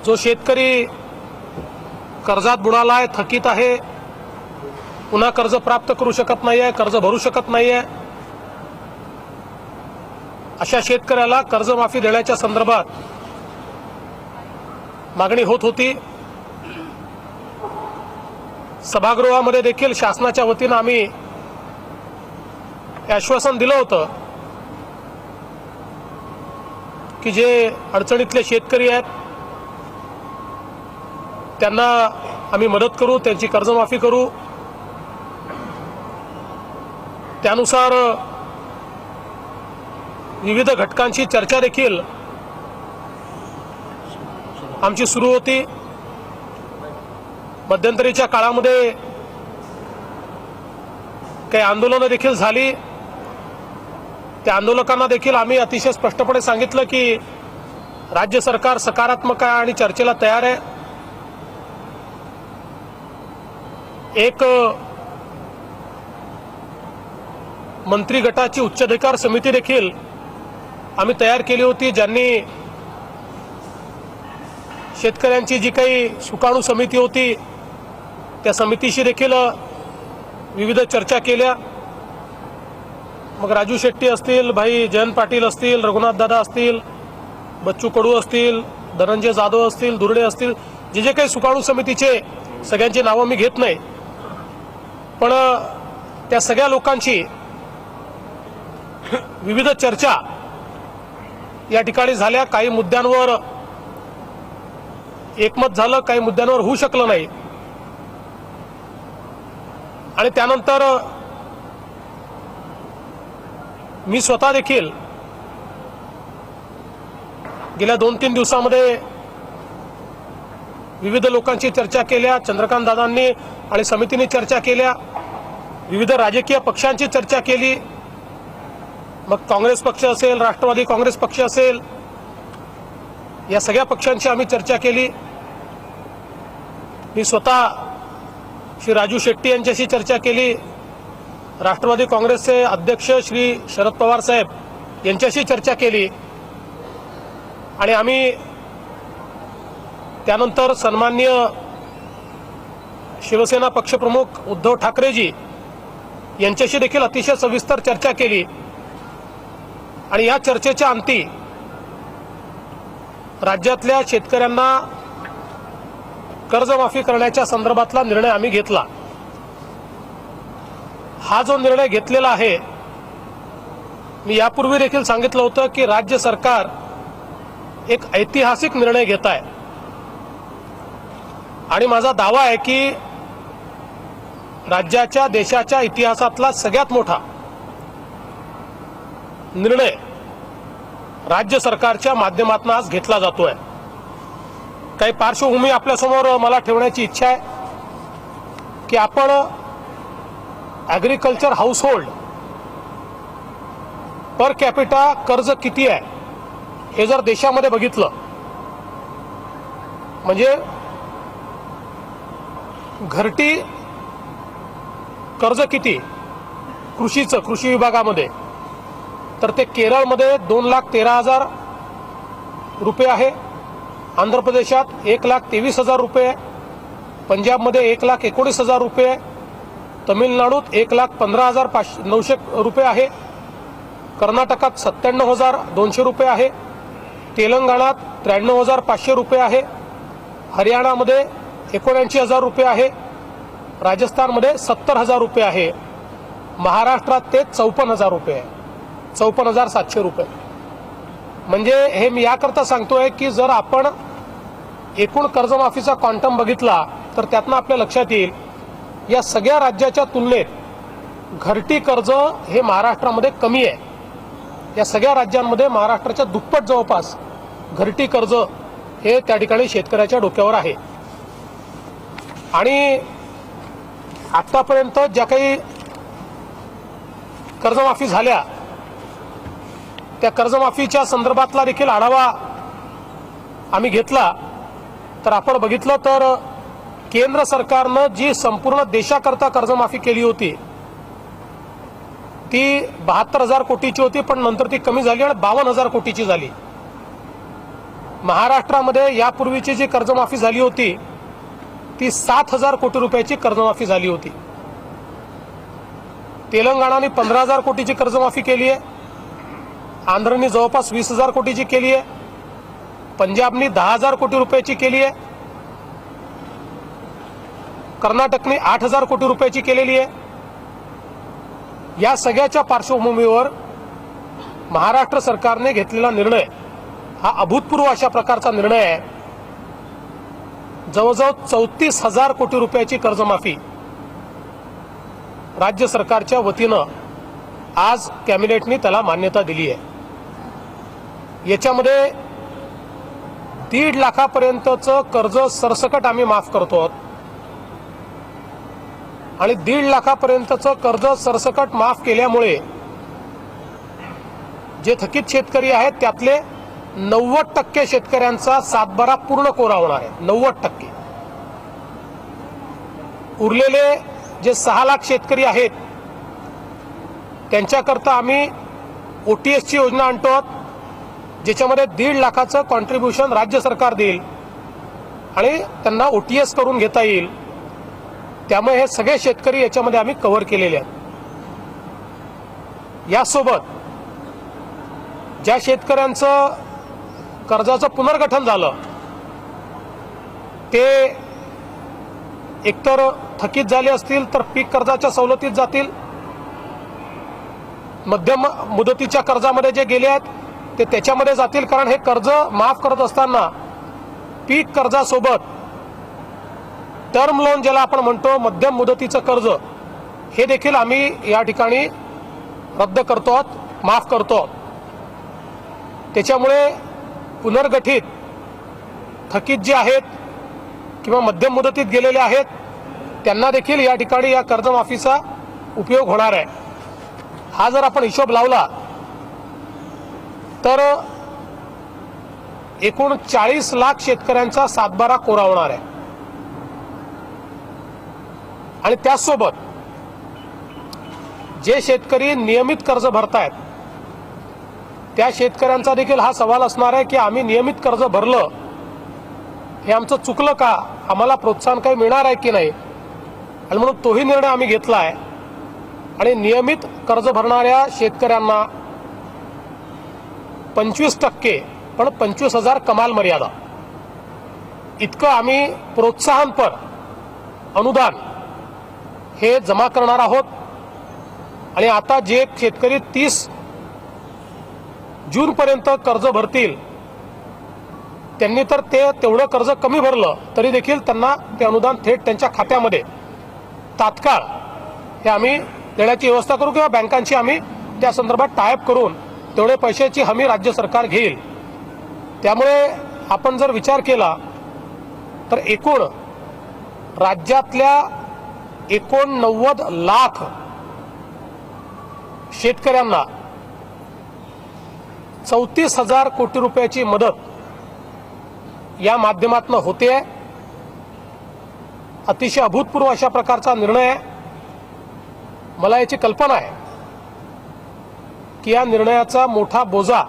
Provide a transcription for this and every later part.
जो शेतकरी कर्जात बुडाला आहे, थकीत आहे, पुन्हा कर्ज प्राप्त करू शकत नाहीये, कर्ज भरू शकत नाहीये, अशा शेतकऱ्याला कर्जमाफी देण्याच्या संदर्भात मागणी होत होती। सभागृहामध्ये देखील शासनाच्या वतीने आम्ही आश्वासन दिलं होतं की जे अडचणीतले शेतकरी आहेत त्यांना आम्ही मदत करू, त्यांची कर्जमाफी करू। त्यानुसार विविध घटकांची चर्चा देखील आमची सुरू होती। मध्यंतरीच्या काळामध्ये काही आंदोलनं देखील झाली। त्या आंदोलकांना देखील आम्ही अतिशय स्पष्टपणे सांगितलं की राज्य सरकार सकारात्मक आहे आणि चर्चेला तयार आहे। एक मंत्री गटाची उच्चाधिकार समिती देखील आम्ही तयार केली होती, ज्यांनी शेतकऱ्यांची जी काही सुकाणू समिती होती त्या समितीशी देखील विविध चर्चा केल्या। मग राजू शेट्टी असतील, भाई जयंत पाटील असतील, रघुनाथ दादा असतील, बच्चू कडू असतील, धनंजय जाधव असतील, दुर्डे असतील, जे काही सुकाणू समितीचे सगळ्यांची नावं मी घेत नाही, पण त्या सगळ्या लोकांची विविध चर्चा या ठिकाणी झाल्या। काही मुद्द्यांवर एकमत झालं, काही मुद्द्यांवर होऊ शकलं नाही। आणि त्यानंतर मी स्वतः देखील गेल्या 2-3 दिवसांमध्ये विविध लोकांची चर्चा केल्या। चंद्रकांत दादांनी आणि समितीने चर्चा केल्या, विविध राजकीय पक्षांची चर्चा केली, मग काँग्रेस पक्ष असेल, राष्ट्रवादी काँग्रेस पक्ष असेल, या सगळ्या पक्षांची आम्ही चर्चा केली। मी स्वतः श्री राजू शेट्टी यांच्याशी चर्चा केली, राष्ट्रवादी काँग्रेसचे अध्यक्ष श्री शरद पवार साहेब यांच्याशी चर्चा केली, आणि आम्ही त्यानंतर सन्माननीय शिवसेना पक्षप्रमुख उद्धव ठाकरेजी यांच्याशी देखील अतिशय सविस्तर चर्चा केली। आणि या चर्चेच्या अंती राज्यातल्या शेतकऱ्यांना कर्जमाफी करण्याच्या संदर्भातला निर्णय आम्ही घेतला। हा जो निर्णय घेतलेला आहे, मी यापूर्वी देखील सांगितलं होतं की राज्य सरकार एक ऐतिहासिक निर्णय घेत आहे, आणि माझा दावा आहे की राज्याच्या देशाच्या इतिहासातला सगळ्यात मोठा निर्णय राज्य सरकारच्या माध्यमातून आज घेतला जातोय। काही पार्श्वभूमी आपल्यासमोर मला ठेवण्याची इच्छा आहे की आपण ॲग्रिकल्चर हाऊसहोल्ड पर कॅपिटा कर्ज किती आहे हे जर देशामध्ये बघितलं, म्हणजे घरटी कर्ज किती कृषीचं, कृषी विभागामध्ये, तर ते केरळमध्ये 2,13,000 रुपये आहे, आंध्र प्रदेशात 1,23,000 रुपये, पंजाबमध्ये 1,19,000 रुपये, तमिळनाडूत 1,15,900 रुपये आहे, कर्नाटकात 97,200 रुपये आहे, तेलंगणात 93,500 रुपये आहे, हरियाणामध्ये 79,000 रुपये आहे, राजस्थानमध्ये 70,000 रुपये आहे, महाराष्ट्रात ते 54,000 रुपये आहे, 54,700 रुपये। म्हणजे हे मी याकरता सांगतोय की जर आपण एकूण कर्जमाफीचा क्वांटम बघितला तर त्यातनं आपल्या लक्षात येईल या सगळ्या राज्याच्या तुलनेत घरटी कर्ज हे महाराष्ट्रामध्ये कमी आहे। या सगळ्या राज्यांमध्ये महाराष्ट्राच्या दुप्पट जवळपास घरटी कर्ज हे त्या ठिकाणी शेतकऱ्याच्या डोक्यावर आहे। आणि आतापर्यंत ज्या काही कर्जमाफी झाल्या त्या कर्जमाफीच्या संदर्भातला देखील आढावा आम्ही घेतला, तर आपण बघितलं तर केंद्र सरकारनं जी संपूर्ण देशाकरता कर्जमाफी केली होती ती 72,000 कोटीची होती, पण नंतर ती कमी झाली आणि 52,000 कोटीची झाली। महाराष्ट्रामध्ये यापूर्वीची जी कर्जमाफी झाली होती ती 7,000 कोटी रुपयाची कर्जमाफी झाली होती। तेलंगणाने 15,000 कोटीची कर्जमाफी केली आहे, आंध्रने जवळपास 20,000 कोटीची केली आहे, पंजाबने 10,000 कोटी रुपयाची केली आहे, कर्नाटकने 8,000 कोटी रुपयाची केलेली आहे। या सगळ्याच्या पार्श्वभूमीवर महाराष्ट्र सरकारने घेतलेला निर्णय हा अभूतपूर्व अशा प्रकारचा निर्णय आहे। जवळजवळ 34,000 कोटी रुपयाची कर्जमाफी राज्य सरकारच्या वतीनं आज कॅबिनेटने त्याला मान्यता दिली आहे। याच्यामध्ये 1.5 लाखापर्यंतचं कर्ज सरसकट आम्ही माफ करतो आणि 1.5 लाखापर्यंतचं कर्ज सरसकट माफ केल्यामुळे जे थकीत शेतकरी आहेत त्यातले 90% शेतकऱ्यांचा सातबारा पूर्ण कोरा होणार आहे। 90%। उरलेले जे 6 लाख शेतकरी आहेत त्यांच्याकरता आम्ही ओटीएसची योजना आणतो, ज्याच्यामध्ये 1.5 लाखाचं कॉन्ट्रीब्युशन राज्य सरकार देईल आणि त्यांना ओटीएस करून घेता येईल। त्यामुळे हे सगळे शेतकरी याच्यामध्ये आम्ही कव्हर केलेले आहेत। यासोबत ज्या शेतकऱ्यांचं कर्जाचं पुनर्गठन झालं ते एकतर थकीत झाले असतील तर पीक कर्जाच्या सवलतीत जातील, मध्यम मुदतीच्या कर्जामध्ये जे गेले आहेत ते त्याच्यामध्ये जातील, कारण हे कर्ज माफ करत असताना पीक कर्जासोबत टर्म लोन ज्याला आपण म्हणतो मध्यम मुदतीचं कर्ज हे देखील आम्ही या ठिकाणी रद्द करतो, माफ करतो। त्याच्यामुळे पुनर्गठित थकीत जे आहेत किंवा मध्यम मुदतीत गेलेले आहेत त्यांना देखील या ठिकाणी या कर्जमाफीचा उपयोग होणार आहे। हा जर आपण हिशोब लावला तर एकूण 40 लाख शेतकऱ्यांचा सातबारा कोरा होणार आहे आणि त्यासोबत जे शेतकरी नियमित कर्ज भरतायत त्या शेतकऱ्यांचा देखील हा सवाल असणार आहे की आम्ही नियमित कर्ज भरलं हे आमचं चुकलं का, आम्हाला प्रोत्साहन काही मिळणार आहे की नाही, आणि म्हणून तोही निर्णय आम्ही घेतला आहे आणि नियमित कर्ज भरणाऱ्या शेतकऱ्यांना 25% पण 25,000 कमाल मर्यादा इतकं आम्ही प्रोत्साहनपर अनुदान हे जमा करणार आहोत। आणि आता जे शेतकरी 30 जूनपर्यंत कर्ज भरतील त्यांनी तर ते तेवढं कर्ज कमी भरलं तरी देखील त्यांना ते अनुदान थेट त्यांच्या खात्यामध्ये तात्काळ हे आम्ही देण्याची व्यवस्था करू किंवा बँकांची आम्ही त्या संदर्भात टायअप करून तेवढे पैशाची हमी राज्य सरकार घेईल। त्यामुळे आपण जर विचार केला तर एकूण राज्यातल्या 89 लाख शेतकऱ्यांना 34,000 कोटी रुपयाची मदत या माध्यमातून होते आहे। अतिशय अभूतपूर्व अशा प्रकारचा निर्णय आहे। मला याची कल्पना आहे की या निर्णयाचा मोठा बोजा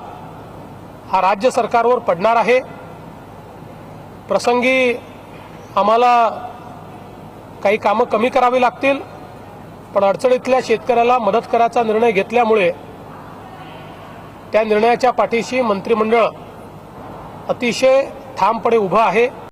हा राज्य सरकारवर पडणार आहे। प्रसंगी आम्हाला काही कामं कमी करावी लागतील, पण अडचणीतल्या शेतकऱ्याला मदत करायचा निर्णय घेतल्यामुळे त्या निर्णयाच्या पाठीशी मंत्रिमंडळ अतिशय ठामपणे उभं आहे।